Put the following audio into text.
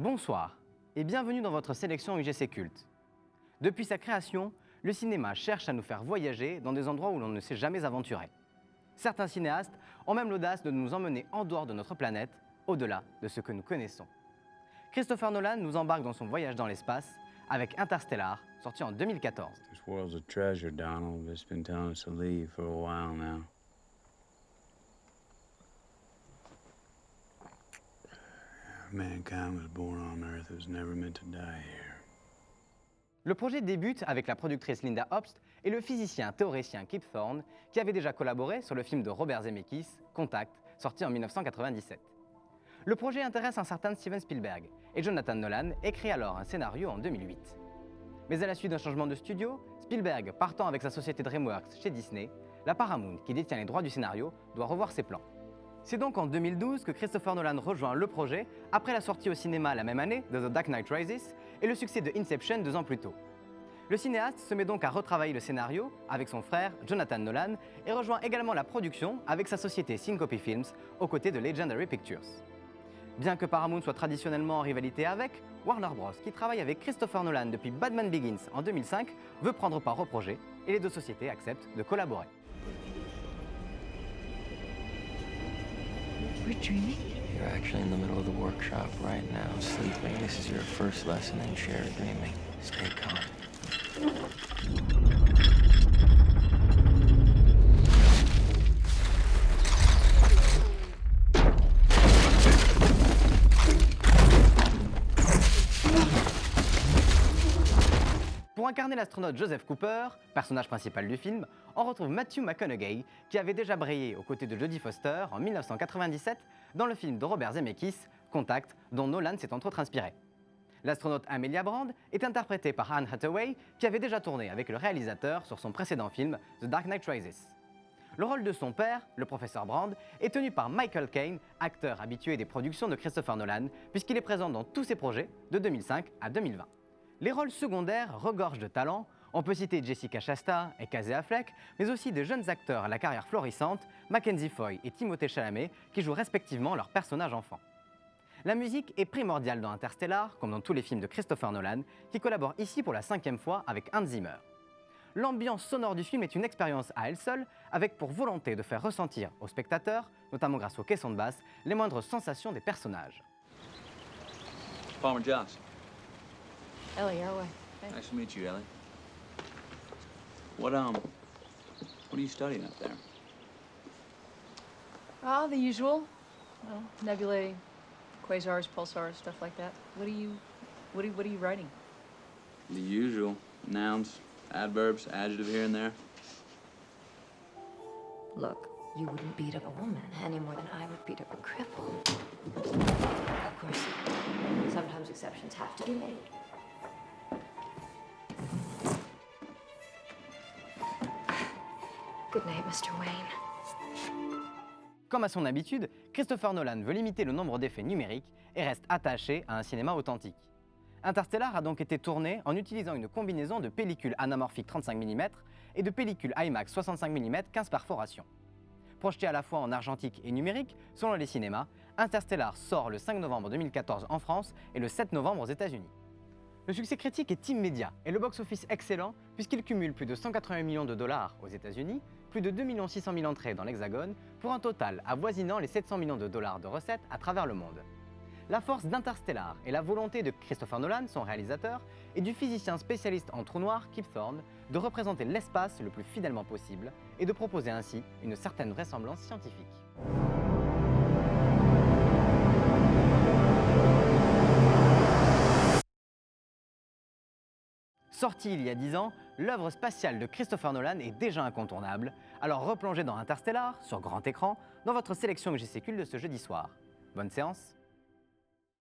Bonsoir et bienvenue dans votre sélection UGC Culte. Depuis sa création, le cinéma cherche à nous faire voyager dans des endroits où l'on ne s'est jamais aventuré. Certains cinéastes ont même l'audace de nous emmener en dehors de notre planète, au-delà de ce que nous connaissons. Christopher Nolan nous embarque dans son voyage dans l'espace avec Interstellar, sorti en 2014. This world's a treasure, Donald. It's been telling us to leave for a while now. Mankind was born on Earth. It was never meant to die here. Le projet débute avec la productrice Linda Hobst et le physicien théoricien Kip Thorne, qui avait déjà collaboré sur le film de Robert Zemeckis, Contact, sorti en 1997. Le projet intéresse un certain Steven Spielberg, et Jonathan Nolan écrit alors un scénario en 2008. Mais à la suite d'un changement de studio, Spielberg partant avec sa société DreamWorks chez Disney, la Paramount, qui détient les droits du scénario, doit revoir ses plans. C'est donc en 2012 que Christopher Nolan rejoint le projet, après la sortie au cinéma la même année de The Dark Knight Rises et le succès de Inception 2 ans plus tôt. Le cinéaste se met donc à retravailler le scénario avec son frère Jonathan Nolan et rejoint également la production avec sa société Syncope Films aux côtés de Legendary Pictures. Bien que Paramount soit traditionnellement en rivalité avec, Warner Bros, qui travaille avec Christopher Nolan depuis Batman Begins en 2005, veut prendre part au projet et les deux sociétés acceptent de collaborer. We're dreaming? You're actually in the middle of the workshop right now, sleeping. This is your first lesson in shared dreaming. Stay calm. Pour incarner l'astronaute Joseph Cooper, personnage principal du film, on retrouve Matthew McConaughey, qui avait déjà brillé aux côtés de Jodie Foster en 1997 dans le film de Robert Zemeckis, Contact, dont Nolan s'est entre autres inspiré. L'astronaute Amelia Brand est interprétée par Anne Hathaway, qui avait déjà tourné avec le réalisateur sur son précédent film The Dark Knight Rises. Le rôle de son père, le professeur Brand, est tenu par Michael Caine, acteur habitué des productions de Christopher Nolan, puisqu'il est présent dans tous ses projets de 2005 à 2020. Les rôles secondaires regorgent de talent. On peut citer Jessica Chastain et Casey Affleck, mais aussi de jeunes acteurs à la carrière florissante, Mackenzie Foy et Timothée Chalamet, qui jouent respectivement leurs personnages enfants. La musique est primordiale dans Interstellar, comme dans tous les films de Christopher Nolan, qui collabore ici pour la 5e fois avec Hans Zimmer. L'ambiance sonore du film est une expérience à elle seule, avec pour volonté de faire ressentir aux spectateurs, notamment grâce aux caissons de basse, les moindres sensations des personnages. Palmer Joss. Ellie Arway. Hey. Nice to meet you, Ellie. What are you studying up there? Ah, the usual. Well, nebulae, quasars, pulsars, stuff like that. What are you writing? The usual. Nouns, adverbs, adjective here and there. Look, you wouldn't beat up a woman any more than I would beat up a cripple. Of course, sometimes exceptions have to be made. Good night, Mr. Wayne. Comme à son habitude, Christopher Nolan veut limiter le nombre d'effets numériques et reste attaché à un cinéma authentique. Interstellar a donc été tourné en utilisant une combinaison de pellicule anamorphique 35 mm et de pellicule IMAX 65 mm 15 perforations. Projeté à la fois en argentique et numérique, selon les cinémas, Interstellar sort le 5 novembre 2014 en France et le 7 novembre aux États-Unis. Le succès critique est immédiat et le box-office excellent puisqu'il cumule plus de 180 millions de dollars aux États-Unis, plus de 2 600 000 entrées dans l'Hexagone, pour un total avoisinant les 700 millions de dollars de recettes à travers le monde. La force d'Interstellar et la volonté de Christopher Nolan, son réalisateur, et du physicien spécialiste en trous noirs Kip Thorne de représenter l'espace le plus fidèlement possible et de proposer ainsi une certaine vraisemblance scientifique. Sortie il y a 10 ans, l'œuvre spatiale de Christopher Nolan est déjà incontournable, alors replongez dans Interstellar, sur grand écran, dans votre sélection UGC Culte de ce jeudi soir. Bonne séance!